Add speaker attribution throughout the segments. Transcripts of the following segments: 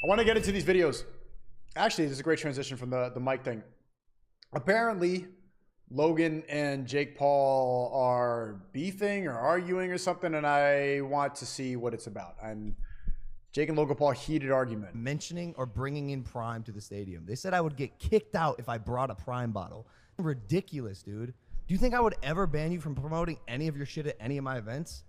Speaker 1: I want to get into these videos. Actually, this is a great transition from the mic thing. Apparently, Logan and Jake Paul are beefing or arguing or something, and I want to see what it's about. Jake and Logan Paul, heated argument.
Speaker 2: Mentioning or bringing in Prime to the stadium. They said I would get kicked out if I brought a Prime bottle. Ridiculous, dude. Do you think I would ever ban you from promoting any of your shit at any of my events?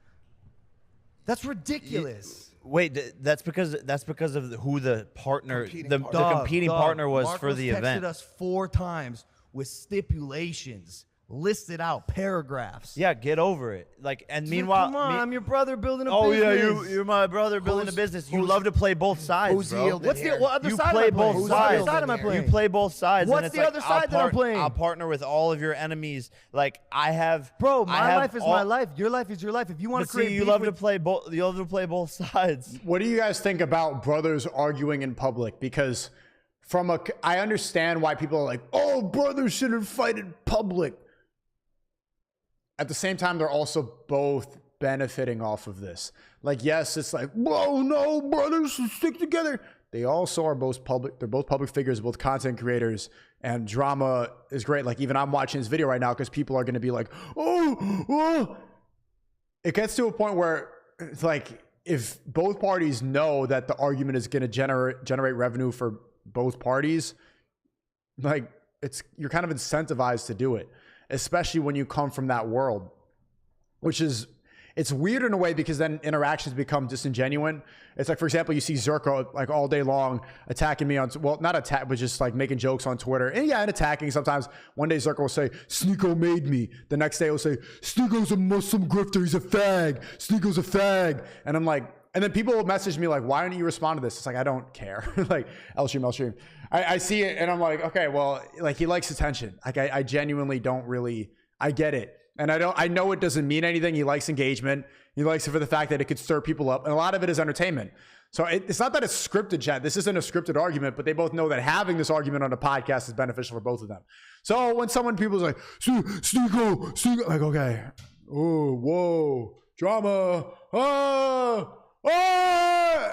Speaker 2: That's ridiculous.
Speaker 3: Wait, that's because of who the partner, the competing partner was
Speaker 2: Marcos
Speaker 3: for the event.
Speaker 2: Texted us 4 times with stipulations, listed out paragraphs.
Speaker 3: Yeah, get over it. Like, and meanwhile,
Speaker 2: come on, I'm your brother building a
Speaker 3: business.
Speaker 2: business.
Speaker 3: Oh yeah, you're my brother building a business. You love to play both sides, bro.
Speaker 2: What's the other
Speaker 3: you
Speaker 2: side
Speaker 3: play
Speaker 2: am I playing?
Speaker 3: both sides.
Speaker 2: What side am I playing?
Speaker 3: You play both sides.
Speaker 2: What's
Speaker 3: and it's
Speaker 2: the
Speaker 3: like,
Speaker 2: other side that I'm playing?
Speaker 3: I'll partner with all of your enemies. Like I have,
Speaker 2: bro. My life is my life. Your life is your life. If you want to create,
Speaker 3: you love to play both. You love to play both sides.
Speaker 1: What do you guys think about brothers arguing in public? Because I understand why people are like, oh, brothers shouldn't fight in public. At the same time, they're also both benefiting off of this. Like, yes, it's like, whoa, no, brothers should stick together. They also are both public. They're both public figures, both content creators, and drama is great. Like, even I'm watching this video right now because people are going to be like, oh. It gets to a point where it's like, if both parties know that the argument is going to generate revenue for both parties, like, you're kind of incentivized to do it. Especially when you come from that world, which is, it's weird in a way because then interactions become disingenuous. It's like, for example, you see Zerko like all day long attacking me on, well, not attack, but just like making jokes on Twitter. And yeah, and attacking sometimes. One day Zerko will say, Sneako made me. The next day he'll say, Sneako's a Muslim grifter. He's a fag. Sneako's a fag. And I'm like, and then people will message me like, why don't you respond to this? It's like, I don't care. Like, I'll stream. I see it and I'm like, okay, well, like he likes attention. Like I genuinely don't really, I get it. And I know it doesn't mean anything. He likes engagement. He likes it for the fact that it could stir people up. And a lot of it is entertainment. So it's not that it's scripted, chat. This isn't a scripted argument, but they both know that having this argument on a podcast is beneficial for both of them. So when people's like, Sneako, like, okay, oh, whoa, drama,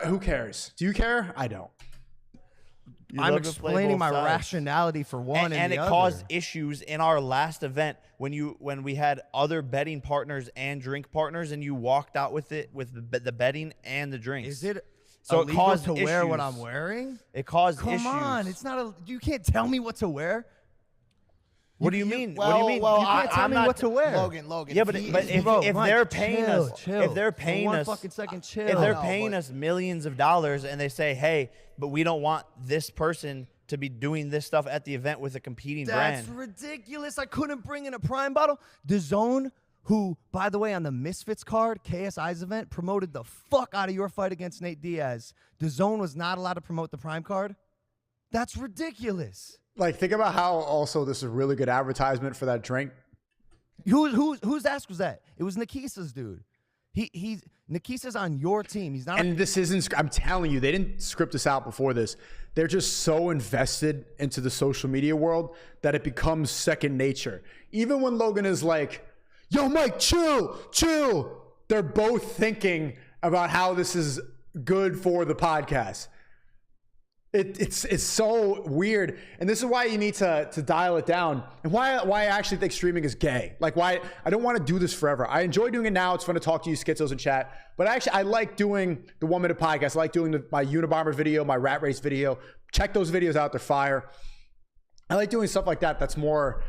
Speaker 1: who cares? Do you care? I don't.
Speaker 2: I'm explaining my rationality for one
Speaker 3: and
Speaker 2: the
Speaker 3: it
Speaker 2: other.
Speaker 3: caused issues in our last event when we had other betting partners and drink partners, and you walked out with it with the betting and the drinks.
Speaker 2: Is it
Speaker 3: so
Speaker 2: illegal
Speaker 3: it caused
Speaker 2: to
Speaker 3: issues.
Speaker 2: wear what I'm wearing?
Speaker 3: It caused issues.
Speaker 2: Come on, it's not you can't tell me what to wear.
Speaker 3: What do you mean?
Speaker 2: Well,
Speaker 3: what do you mean?
Speaker 2: Well, you can't tell me what to wear.
Speaker 4: Logan.
Speaker 3: Yeah, but if they're paying us, if they're paying us, if they're paying us millions of dollars, and they say, hey, but we don't want this person to be doing this stuff at the event with a competing brand.
Speaker 2: That's ridiculous. I couldn't bring in a Prime bottle. DAZN, who, by the way, on the Misfits card, KSI's event, promoted the fuck out of your fight against Nate Diaz. DAZN was not allowed to promote the Prime card. That's ridiculous.
Speaker 1: Like, think about how also this is a really good advertisement for that drink.
Speaker 2: Whose ass was that? It was Nikisa's, dude. Nikisa's on your team. He's not.
Speaker 1: And this isn't. I'm telling you, they didn't script this out before this. They're just so invested into the social media world that it becomes second nature. Even when Logan is like, "Yo, Mike, chill," they're both thinking about how this is good for the podcast. It's so weird, and this is why you need to dial it down, and why I actually think streaming is gay. Like, why I don't want to do this forever. I enjoy doing it now. It's fun to talk to you schizos in chat, but I like doing the 1 minute podcast. I like doing my Unabomber video, my rat race video. Check those videos out; they're fire. I like doing stuff like that. That's more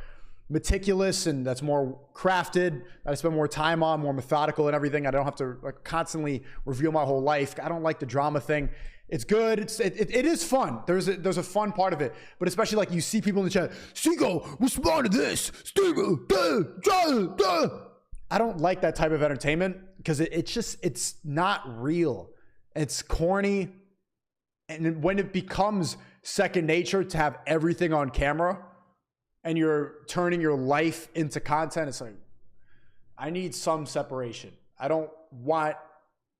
Speaker 1: meticulous and that's more crafted. That I spend more time on, more methodical and everything. I don't have to like constantly reveal my whole life. I don't like the drama thing. It's good. It is fun. There's a fun part of it, but especially like you see people in the chat. Sneako, respond to this. I don't like that type of entertainment because it's not real. It's corny, and when it becomes second nature to have everything on camera, and you're turning your life into content, it's like I need some separation. I don't want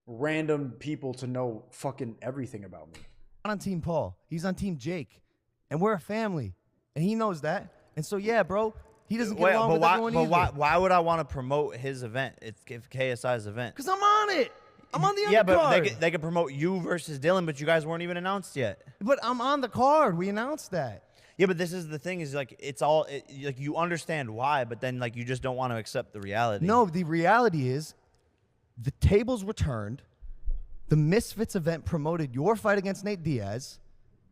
Speaker 1: random people to know fucking everything about me.
Speaker 2: Not on Team Paul. He's on Team Jake. And we're a family. And he knows that. And so, yeah, bro, he doesn't get along with everyone either.
Speaker 3: Why would I want to promote his event? It's KSI's event.
Speaker 2: Because I'm on it. I'm on the undercard.
Speaker 3: Yeah, but they could promote you versus Dylan, but you guys weren't even announced yet.
Speaker 2: But I'm on the card. We announced that.
Speaker 3: Yeah, but this is the thing is like it's all like you understand why, but then like you just don't want to accept the reality.
Speaker 2: No, the reality is the tables were turned. The Misfits event promoted your fight against Nate Diaz,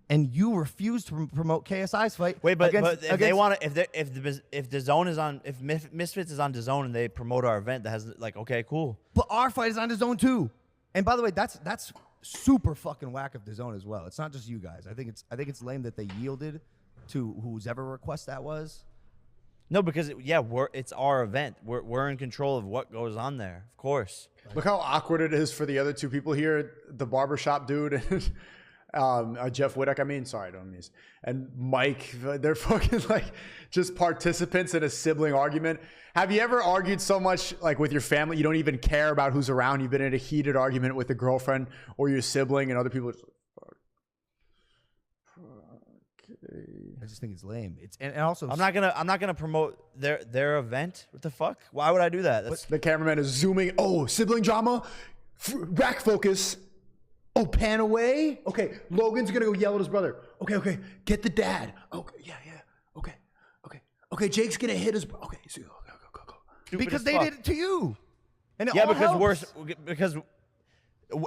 Speaker 2: and you refused to promote KSI's fight.
Speaker 3: Wait, but if they want to, if the zone is on, if Misfits is on the zone and they promote our event, that has like okay, cool.
Speaker 2: But our fight is on the zone too. And by the way, that's super fucking whack of the zone as well. It's not just you guys. I think it's lame that they yielded to whose ever request that was.
Speaker 3: No, because it's our event. We're in control of what goes on there, of course.
Speaker 1: Look how awkward it is for the other two people here, the barbershop dude and Jeff Whittock. I mean, sorry, I don't mean this. And Mike, they're fucking like just participants in a sibling argument. Have you ever argued so much like with your family you don't even care about who's around? You've been in a heated argument with a girlfriend or your sibling, and other people are just like,
Speaker 2: I just think it's lame. And also
Speaker 3: I'm not gonna promote their event. What the fuck? Why would I do that? That's
Speaker 1: the cameraman is zooming. Oh, sibling drama, rack focus. Oh, pan away. Okay, Logan's gonna go yell at his brother. Okay, get the dad. Okay, yeah. Okay, Jake's gonna hit his. Okay, so go.
Speaker 2: Because they did it to you. And it
Speaker 3: yeah,
Speaker 2: all
Speaker 3: because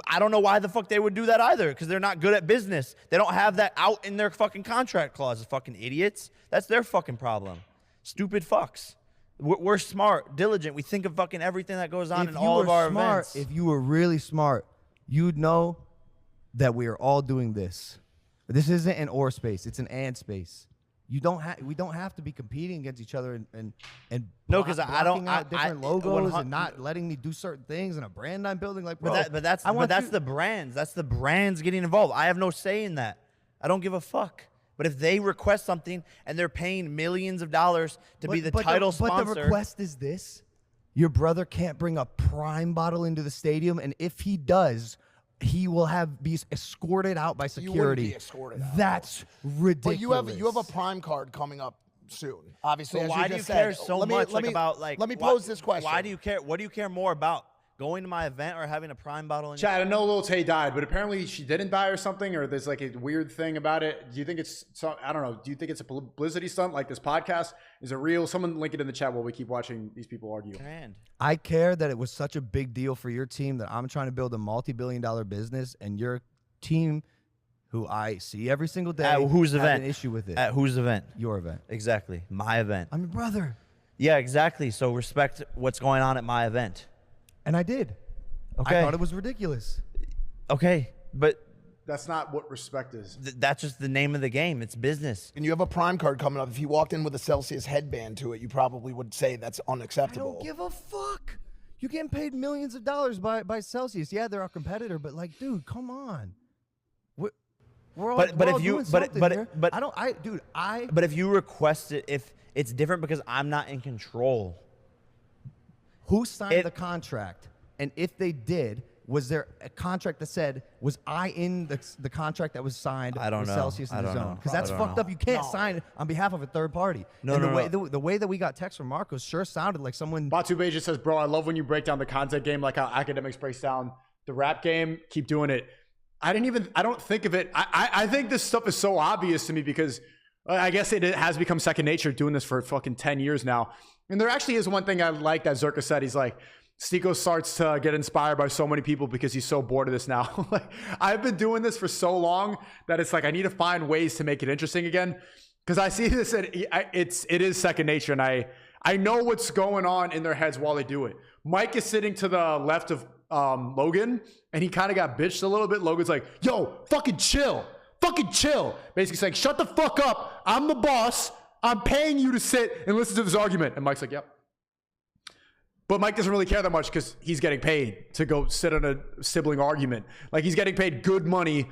Speaker 3: I don't know why the fuck they would do that either, because they're not good at business. They don't have that out in their fucking contract clauses, fucking idiots. That's their fucking problem. Stupid fucks. We're smart, diligent. We think of fucking everything that goes on in all of our events.
Speaker 2: If you were really smart, you'd know that we are all doing this. This isn't an or space, it's an and space. We don't have to be competing against each other and
Speaker 3: no, because I don't
Speaker 2: different logos and not letting me do certain things and a brand I'm building. Like, bro,
Speaker 3: but that's the brands. That's the brands getting involved. I have no say in that. I don't give a fuck. But if they request something and they're paying millions of dollars to be the title sponsor,
Speaker 2: but the request is this: your brother can't bring a Prime bottle into the stadium, and if he does, he will be escorted out by security.
Speaker 4: You wouldn't be escorted out.
Speaker 2: That's ridiculous.
Speaker 4: But you have a Prime card coming up soon. Obviously,
Speaker 3: why do you care so much about like?
Speaker 4: Let me pose this question.
Speaker 3: Why do you care? What do you care more about? Going to my event or having a Prime bottle in
Speaker 1: Chad, I know Lil Tay died, but apparently she didn't die or something, or there's like a weird thing about it. Do you think it's I don't know. Do you think it's a publicity stunt like this podcast? Is it real? Someone link it in the chat while we keep watching these people argue.
Speaker 2: I care that it was such a big deal for your team that I'm trying to build a multi-billion-dollar business, and your team, who I see every single day,
Speaker 3: at whose
Speaker 2: have
Speaker 3: event?
Speaker 2: An issue with it.
Speaker 3: At whose event?
Speaker 2: Your event.
Speaker 3: Exactly. My event.
Speaker 2: I'm your brother.
Speaker 3: Yeah, exactly. So respect what's going on at my event.
Speaker 2: And I did. Okay. I thought it was ridiculous.
Speaker 3: Okay, but
Speaker 1: that's not what respect is.
Speaker 3: That's just the name of the game. It's business.
Speaker 4: And you have a Prime card coming up. If you walked in with a Celsius headband to it, you probably would say that's unacceptable.
Speaker 2: I don't give a fuck. You're getting paid millions of dollars by Celsius. Yeah, they're our competitor, but like, dude, come on. We're all. But if you
Speaker 3: But if you request it, if it's different because I'm not in control.
Speaker 2: Who signed the contract? And if they did, was there a contract that said, was I in the contract that was signed with Celsius in the zone? Because that's fucked up. You can't sign it on behalf of a third party. The way that we got text from Marcos sure sounded like someone.
Speaker 1: Batu Beja says, bro, I love when you break down the content game like how Academics breaks down the rap game. Keep doing it. I don't think of it. I think this stuff is so obvious to me because I guess it has become second nature doing this for fucking 10 years now. And there actually is one thing I like that Zerka said. He's like, Sneako starts to get inspired by so many people because he's so bored of this now. Like, I've been doing this for so long that it's like I need to find ways to make it interesting again. Because I see this, and it is second nature, and I know what's going on in their heads while they do it. Mike is sitting to the left of Logan, and he kind of got bitched a little bit. Logan's like, yo, fucking chill. Fucking chill. Basically saying, shut the fuck up. I'm the boss. I'm paying you to sit and listen to this argument. And Mike's like, yep. But Mike doesn't really care that much because he's getting paid to go sit on a sibling argument. Like, he's getting paid good money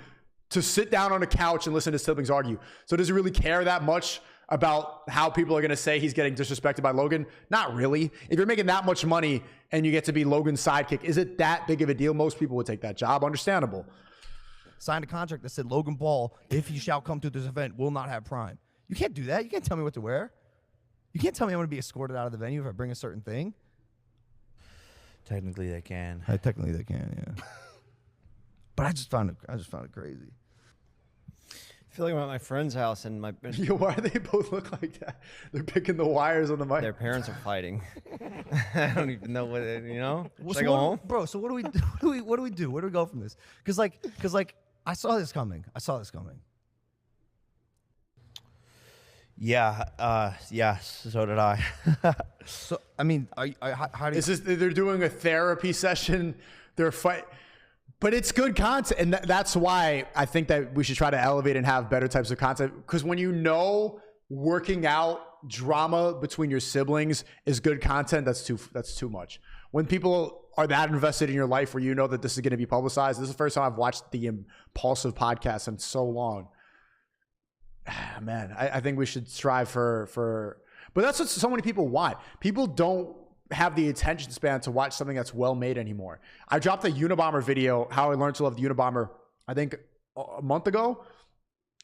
Speaker 1: to sit down on a couch and listen to siblings argue. So does he really care that much about how people are going to say he's getting disrespected by Logan? Not really. If you're making that much money and you get to be Logan's sidekick, is it that big of a deal? Most people would take that job. Understandable.
Speaker 2: Signed a contract that said Logan Paul, if he shall come to this event, will not have Prime. You can't do that. You can't tell me what to wear. You can't tell me I'm going to be escorted out of the venue if I bring a certain thing.
Speaker 3: Technically, they can.
Speaker 2: Technically, they can. Yeah. But I just found it crazy.
Speaker 5: I feel like I'm at my friend's house and my
Speaker 1: Yo, why do they both look like that? They're picking the wires on the mic.
Speaker 5: their parents are fighting. I don't even know what it, you know.
Speaker 2: Well,
Speaker 5: Should I go home?
Speaker 2: Bro, so what do we do? What do we do? Where do we go from this? Because I saw this coming.
Speaker 3: Yeah. Yes. So did I.
Speaker 2: So I mean, how do you?
Speaker 1: They're doing a therapy session. They're fight, but it's good content, and that's why I think that we should try to elevate and have better types of content. Because when you know working out drama between your siblings is good content, that's too much. When people are that invested in your life, where you know that this is going to be publicized, this is the first time I've watched the Impulsive podcast in so long. Man, I think we should strive for, but that's what so many people want. People don't have the attention span to watch something that's well made anymore. I dropped a Unabomber video, how I learned to love the Unabomber, I think a month ago.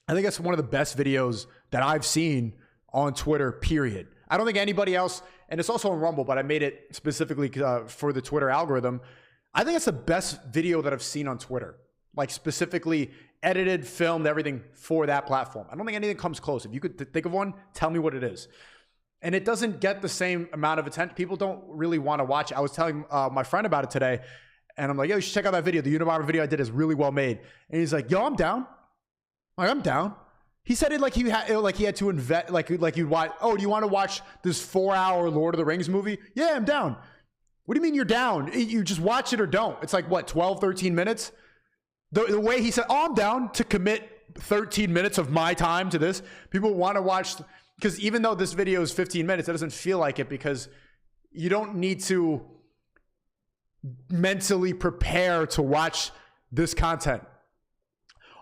Speaker 1: I think that's one of the best videos that I've seen on Twitter, period. I don't think anybody else, and it's also on Rumble, but I made it specifically for the Twitter algorithm. I think it's the best video that I've seen on Twitter. Like specifically edited, filmed, everything for that platform. I don't think anything comes close. If you could think of one, tell me what it is. And it doesn't get the same amount of attention. People don't really want to watch it. I was telling my friend about it today, and I'm like, yo, you should check out that video. The Unabomber video I did is really well made. And he's like, yo, I'm down. I'm down. He said it like he had to invest, like you'd watch, oh, do you want to watch this 4-hour Lord of the Rings movie? Yeah, I'm down. What do you mean you're down? You just watch it or don't. It's like, what, 12, 13 minutes? The way he said, oh, I'm down to commit 13 minutes of my time to this. People want to watch, because even though this video is 15 minutes, it doesn't feel like it, because you don't need to mentally prepare to watch this content.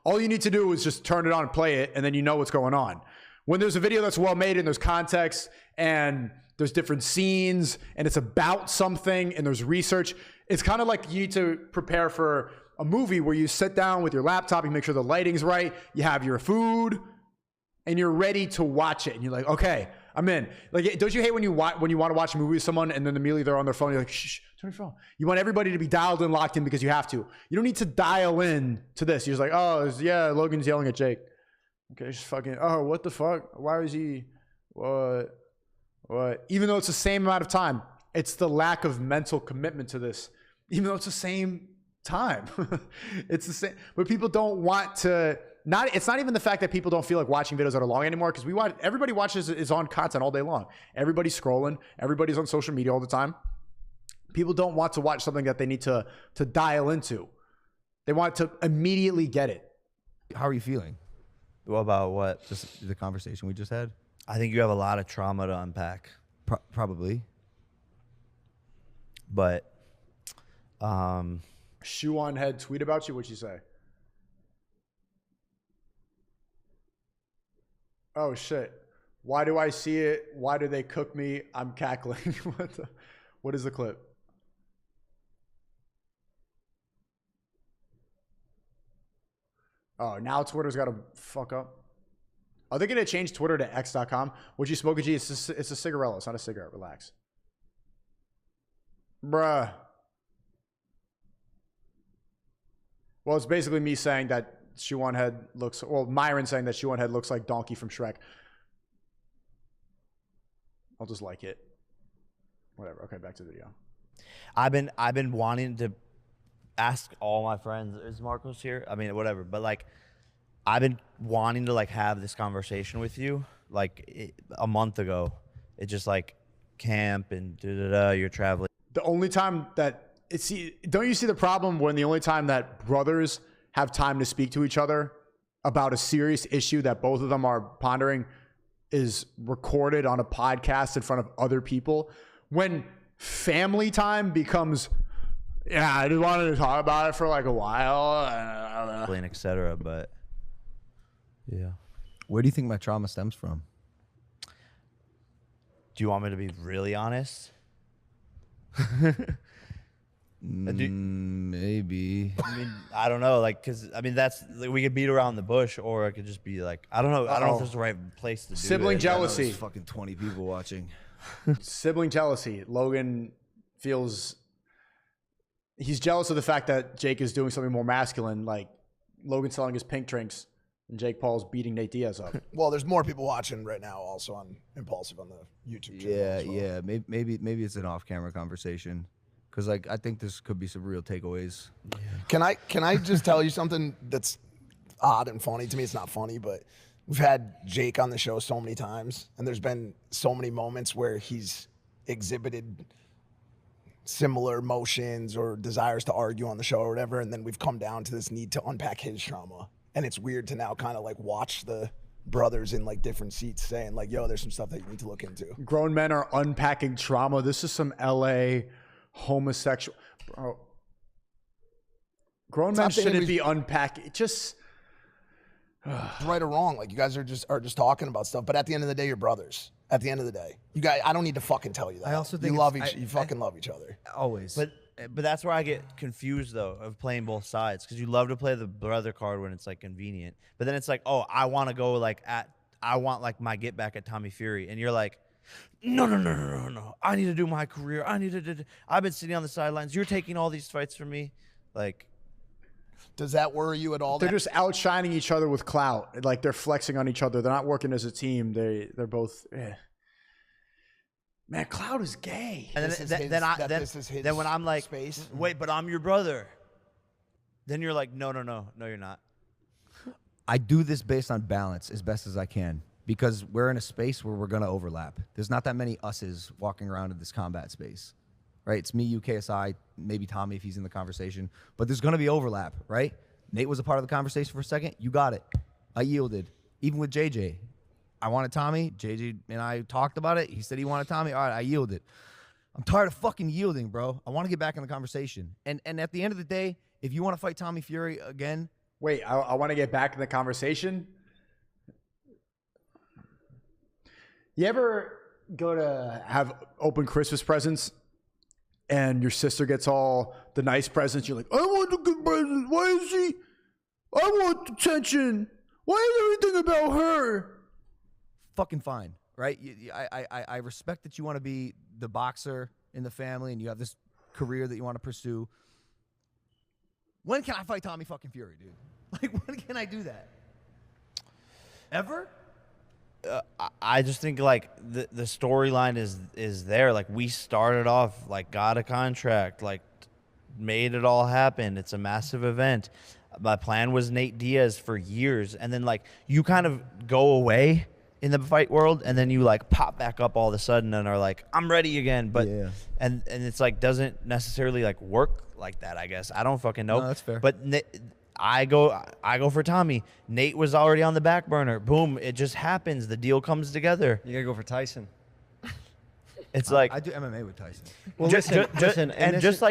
Speaker 1: All you need to do is just turn it on and play it, and then you know what's going on. When there's a video that's well made and there's context and there's different scenes and it's about something and there's research, it's kind of like you need to prepare for a movie where you sit down with your laptop, you make sure the lighting's right, you have your food, and you're ready to watch it. And you're like, okay, I'm in. Like, don't you hate when you want to watch a movie with someone and then immediately they're on their phone? You're like, shh, turn your phone. You want everybody to be dialed in, locked in, because you have to. You don't need to dial in to this. You're just like, oh, yeah, Logan's yelling at Jake. Okay, just fucking, oh, what the fuck? Why is he, what? Even though it's the same amount of time, it's the lack of mental commitment to this. Even though it's the same time. It's the same, but people don't want to. It's not even the fact that people don't feel like watching videos that are long anymore, because everybody watches is on content all day long. Everybody's scrolling, everybody's on social media all the time. People don't want to watch something that they need to dial into. They want to immediately get it.
Speaker 2: How are you feeling?
Speaker 3: What about what?
Speaker 2: Just the conversation we just had?
Speaker 3: I think you have a lot of trauma to unpack.
Speaker 2: Probably.
Speaker 3: But
Speaker 1: Shoe on Head tweet about you. What'd you say? Oh shit. Why do I see it? Why do they cook me? I'm cackling. What is the clip? Oh, now Twitter's got to fuck up. Are they going to change Twitter to x.com? Would you smoke a G? It's a cigarella. It's not a cigarette. Relax. Bruh. Well, it's basically me saying that Shoe on Head looks, well, Myron saying that Shoe on Head looks like Donkey from Shrek. I'll just like it. Whatever. Okay, back to the video.
Speaker 3: I've been wanting to ask all my friends, is Marcos here? I mean, whatever. But like, I've been wanting to like have this conversation with you like a month ago. It's just like camp and you're traveling.
Speaker 1: The only time that don't you see the problem when the only time that brothers have time to speak to each other about a serious issue that both of them are pondering is recorded on a podcast in front of other people? When family time becomes, yeah, I just wanted to talk about it for like a while,
Speaker 3: and etc. But yeah,
Speaker 2: where do you think my trauma stems from?
Speaker 3: Do you want me to be really honest?
Speaker 2: Maybe.
Speaker 3: I mean, I don't know, like, cause I mean that's like, we could beat around the bush, or it could just be like, I don't know. I don't know if there's the right place to do
Speaker 1: sibling
Speaker 3: it.
Speaker 1: jealousy.
Speaker 2: There's fucking 20 people watching.
Speaker 1: Sibling jealousy. Logan feels he's jealous of the fact that Jake is doing something more masculine, like Logan selling his pink drinks and Jake Paul's beating Nate Diaz up.
Speaker 4: Well, there's more people watching right now also on Impulsive on the YouTube channel.
Speaker 2: Yeah. Maybe it's an off-camera conversation. Because like I think this could be some real takeaways.
Speaker 4: Yeah. Can I just tell you something that's odd and funny? To me, it's not funny, but we've had Jake on the show so many times, and there's been so many moments where he's exhibited similar motions or desires to argue on the show or whatever, and then we've come down to this need to unpack his trauma. And it's weird to now kind of like watch the brothers in like different seats saying like, yo, there's some stuff that you need to look into.
Speaker 1: Grown men are unpacking trauma. This is some LA homosexual, bro. Grown men shouldn't be unpacking. Just
Speaker 4: right or wrong. Like you guys are just talking about stuff. But at the end of the day, you're brothers. At the end of the day, you guys, I don't need to fucking tell you that.
Speaker 2: I also think
Speaker 4: you fucking love each other.
Speaker 2: Always.
Speaker 3: But that's where I get confused though of playing both sides, because you love to play the brother card when it's like convenient, but then it's like, oh, I want to go like I want like my get back at Tommy Fury, and you're like, no. I need to do my career. I've been sitting on the sidelines. You're taking all these fights from me, like.
Speaker 4: Does that worry you at all?
Speaker 1: They're just outshining each other with clout. Like they're flexing on each other. They're not working as a team. They're both. Man, clout is gay.
Speaker 3: And then when I'm like,
Speaker 4: space.
Speaker 3: Wait, but I'm your brother. Then you're like, no, you're not.
Speaker 2: I do this based on balance as best as I can, because we're in a space where we're gonna overlap. There's not that many us's walking around in this combat space. Right, it's me, you, KSI, maybe Tommy if he's in the conversation, but there's gonna be overlap, right? Nate was a part of the conversation for a second. You got it. I yielded. Even with JJ, I wanted Tommy. JJ and I talked about it. He said he wanted Tommy. All right, I yielded. I'm tired of fucking yielding, bro. I want to get back in the conversation. And at the end of the day, if you want to fight Tommy Fury again,
Speaker 1: wait, I want to get back in the conversation. You ever go to have open Christmas presents and your sister gets all the nice presents? You're like, I want the good presents. Why is she? I want attention. Why is everything about her?
Speaker 2: Fucking fine, right? I respect that you want to be the boxer in the family and you have this career that you want to pursue. When can I fight Tommy fucking Fury, dude? Like, when can I do that? Ever?
Speaker 3: I just think like the storyline is there. Like we started off, like got a contract, like made it all happen. It's a massive event. My plan was Nate Diaz for years, and then like you kind of go away in the fight world, and then you like pop back up all of a sudden and are like, I'm ready again. But
Speaker 2: yeah.
Speaker 3: and it's like doesn't necessarily like work like that, I guess. I don't fucking know.
Speaker 2: No, that's fair.
Speaker 3: But I go for Tommy. Nate was already on the back burner. Boom, it just happens. The deal comes together.
Speaker 5: You gotta go for Tyson.
Speaker 3: It's like
Speaker 2: I do MMA with Tyson.
Speaker 5: Well, listen,
Speaker 3: and just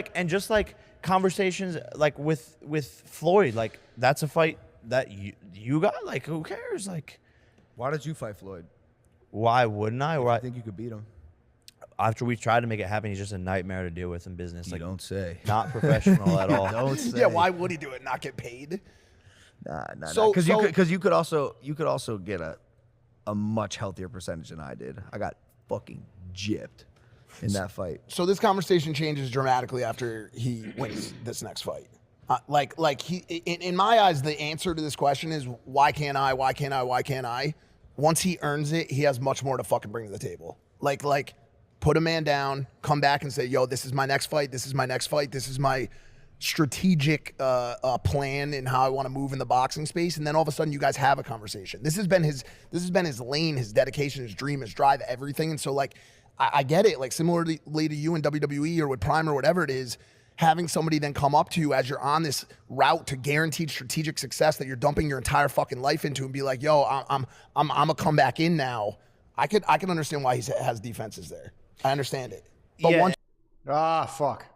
Speaker 3: like conversations like with Floyd, like that's a fight that you got. Like who cares? Like
Speaker 2: Why did you fight Floyd?
Speaker 3: why wouldn't I?
Speaker 2: I think you could beat him.
Speaker 3: After we tried to make it happen, he's just a nightmare to deal with in business.
Speaker 2: You
Speaker 3: Like
Speaker 2: don't say.
Speaker 3: not professional at all.
Speaker 2: Don't say.
Speaker 4: Yeah, why would he do it? Not get paid?
Speaker 2: Nah.
Speaker 4: So-
Speaker 2: Because you could also get a much healthier percentage than I did. I got fucking gypped in that fight.
Speaker 4: So this conversation changes dramatically after he wins this next fight. Like he, in my eyes, the answer to this question is why can't I? Why can't I? Why can't I? Once he earns it, he has much more to fucking bring to the table. Like put a man down, come back and say, yo, this is my next fight. This is my next fight. This is my strategic plan in how I want to move in the boxing space. And then all of a sudden you guys have a conversation. This has been his lane, his dedication, his dream, his drive, everything. And so like, I get it. Like similarly to you in WWE or with Prime or whatever it is, having somebody then come up to you as you're on this route to guaranteed strategic success that you're dumping your entire fucking life into and be like, yo, I'm gonna come back in now. I can understand why he has defenses there. I understand it. But
Speaker 3: Yeah.
Speaker 1: Fuck.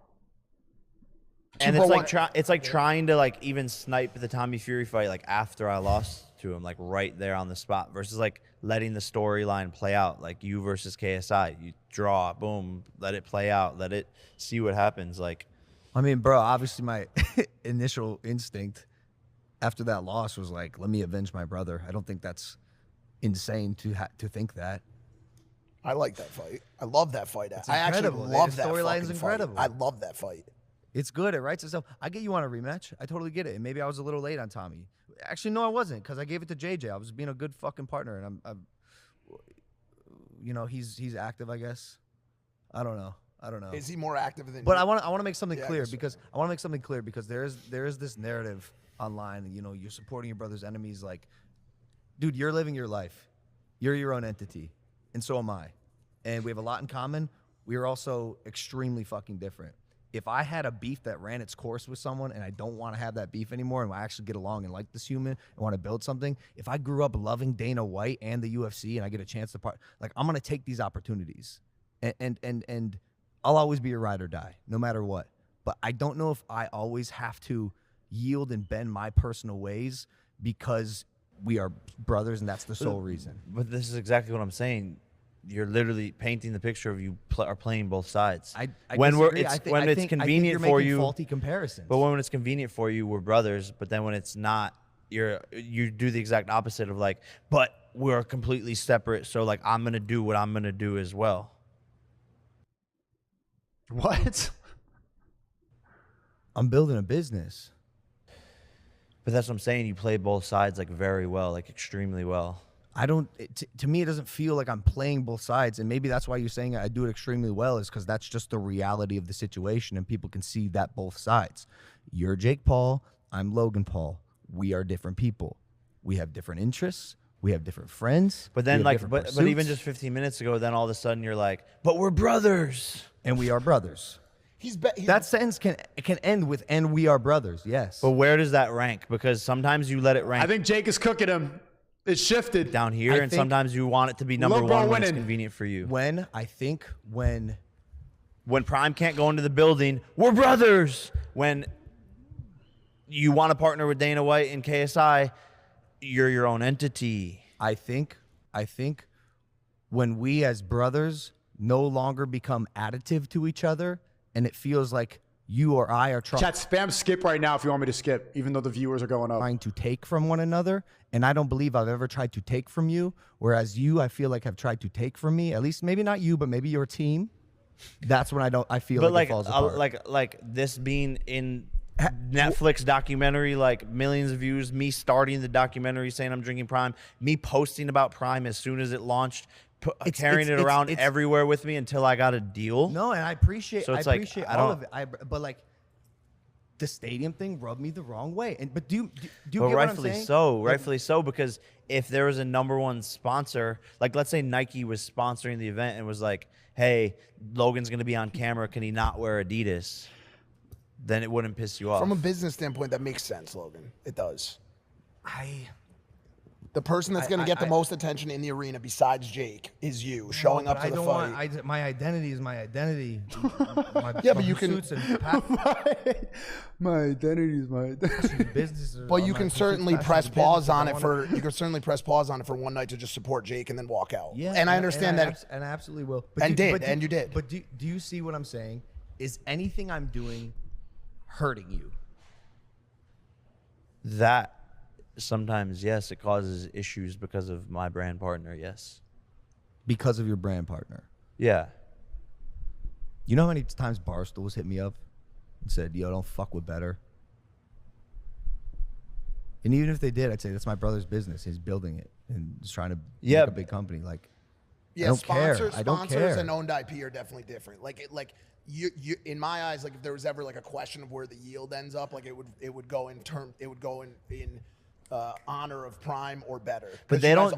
Speaker 3: And it's like trying to like even snipe the Tommy Fury fight like after I lost to him, like right there on the spot, versus like letting the storyline play out, like you versus KSI. You draw, boom, let it play out, let it see what happens. Like,
Speaker 2: I mean, bro, obviously my initial instinct after that loss was like, let me avenge my brother. I don't think that's insane to think that.
Speaker 4: I like that fight. I love that fight. I actually
Speaker 2: incredible.
Speaker 4: love
Speaker 2: The
Speaker 4: that
Speaker 2: storyline's
Speaker 4: fucking
Speaker 2: incredible.
Speaker 4: fight. I love that fight.
Speaker 2: It's good. It writes itself. I get you on a rematch. I totally get it. And maybe I was a little late on Tommy. Actually, no, I wasn't, because I gave it to JJ. I was being a good fucking partner, and I'm you know, he's active, I guess. I don't know.
Speaker 4: Is he more active than?
Speaker 2: But
Speaker 4: you?
Speaker 2: I want to make something clear,
Speaker 4: so.
Speaker 2: because I want to make something clear, because there is this narrative online. You know, you're supporting your brother's enemies. Like, dude, you're living your life. You're your own entity, and so am I. And we have a lot in common. We are also extremely fucking different. If I had a beef that ran its course with someone and I don't want to have that beef anymore, and I actually get along and like this human and want to build something, if I grew up loving Dana White and the UFC and I get a chance to like, I'm going to take these opportunities, and I'll always be a ride or die no matter what. But I don't know if I always have to yield and bend my personal ways because we are brothers and that's the sole reason.
Speaker 3: But this is exactly what I'm saying. You're literally painting the picture of you are playing both sides.
Speaker 2: I
Speaker 3: when
Speaker 2: disagree.
Speaker 3: it's convenient for you,
Speaker 2: faulty comparisons.
Speaker 3: But when it's convenient for you, we're brothers. But then when it's not, you do the exact opposite of like, but we're completely separate. So like, I'm gonna do what I'm gonna do as well.
Speaker 1: What?
Speaker 2: I'm building a business.
Speaker 3: But that's what I'm saying. You play both sides like very well, like extremely well.
Speaker 2: I don't, to me, it doesn't feel like I'm playing both sides. And maybe that's why you're saying I do it extremely well, is because that's just the reality of the situation and people can see that both sides. You're Jake Paul, I'm Logan Paul. We are different people. We have different interests. We have different friends.
Speaker 3: But then like, but even just 15 minutes ago, then all of a sudden you're like, but we're brothers.
Speaker 2: And we are brothers. That sentence can end with "and we are brothers." Yes.
Speaker 3: But where does that rank? Because sometimes you let it rank.
Speaker 1: I think Jake is cooking him. It's shifted
Speaker 3: down here, and sometimes you want it to be number one when it's convenient for you.
Speaker 2: When
Speaker 3: Prime can't go into the building, we're brothers. When you want to partner with Dana White and KSI, you're your own entity.
Speaker 2: I think when we as brothers no longer become additive to each other, and it feels like you or I are
Speaker 1: Chat, spam skip right now if you want me to skip, even though the viewers are going up.
Speaker 2: Trying to take from one another, and I don't believe I've ever tried to take from you, whereas you, I feel like, have tried to take from me, at least maybe not you, but maybe your team. That's when I feel like it falls apart.
Speaker 3: Like this being in Netflix documentary, like millions of views, me starting the documentary saying I'm drinking Prime, me posting about Prime as soon as it launched, carrying it around everywhere with me until I got a deal.
Speaker 2: No, and I appreciate all of it. But like the stadium thing rubbed me the wrong way. But do you get what I'm saying?
Speaker 3: Rightfully so, because if there was a #1 sponsor, like let's say Nike was sponsoring the event and was like, hey, Logan's going to be on camera, can he not wear Adidas? Then it wouldn't piss you off.
Speaker 4: From a business standpoint, that makes sense, Logan. It does. The person that's going to get the most attention in the arena besides Jake is you, showing up to the fight.
Speaker 2: My identity is my identity.
Speaker 4: But you can.
Speaker 1: My identity is my identity.
Speaker 4: But you can certainly press pause on it for. You can certainly press pause on it for one night to just support Jake and then walk out.
Speaker 2: Yeah,
Speaker 4: and I understand that.
Speaker 2: And I absolutely will.
Speaker 4: And you did.
Speaker 2: But do you see what I'm saying? Is anything I'm doing hurting you?
Speaker 3: That. Sometimes, yes, it causes issues because of my brand partner, yes.
Speaker 2: Because of your brand partner?
Speaker 3: Yeah.
Speaker 2: You know how many times Barstool's hit me up and said, yo, don't fuck with Better? And even if they did, I'd say that's my brother's business. He's building it and he's trying to make a big company. Like,
Speaker 4: yeah,
Speaker 2: I don't care.
Speaker 4: Sponsors and owned IP are definitely different. You in my eyes, like if there was ever like a question of where the yield ends up, like it would go in honor of Prime or Better.
Speaker 3: But they don't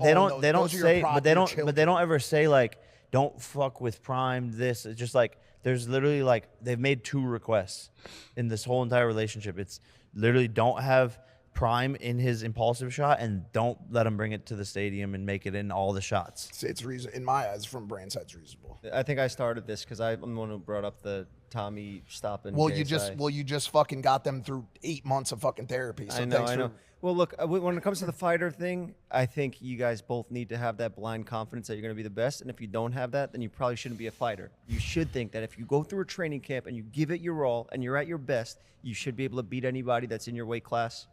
Speaker 3: ever say like, don't fuck with Prime. This it's just like there's literally like they've made 2 requests in this whole entire relationship. It's literally don't have Prime in his impulsive shot and don't let him bring it to the stadium and make it in all the shots.
Speaker 4: It's reason in my eyes from brand side, it's reasonable.
Speaker 5: I think I started this because I'm the one who brought up the Tommy stopping.
Speaker 4: Well, you just fucking got them through 8 months of fucking therapy. So
Speaker 5: I know. Well, look, when it comes to the fighter thing, I think you guys both need to have that blind confidence that you're going to be the best. And if you don't have that, then you probably shouldn't be a fighter. You should think that if you go through a training camp and you give it your all and you're at your best, you should be able to beat anybody that's in your weight class.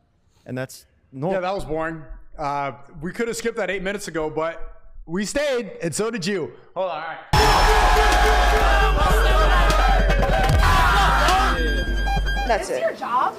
Speaker 5: And that's normal.
Speaker 1: Yeah, that was boring. We could have skipped that 8 minutes ago, but we stayed, and so did you. Hold on, all right.
Speaker 6: That's it.
Speaker 7: Your job?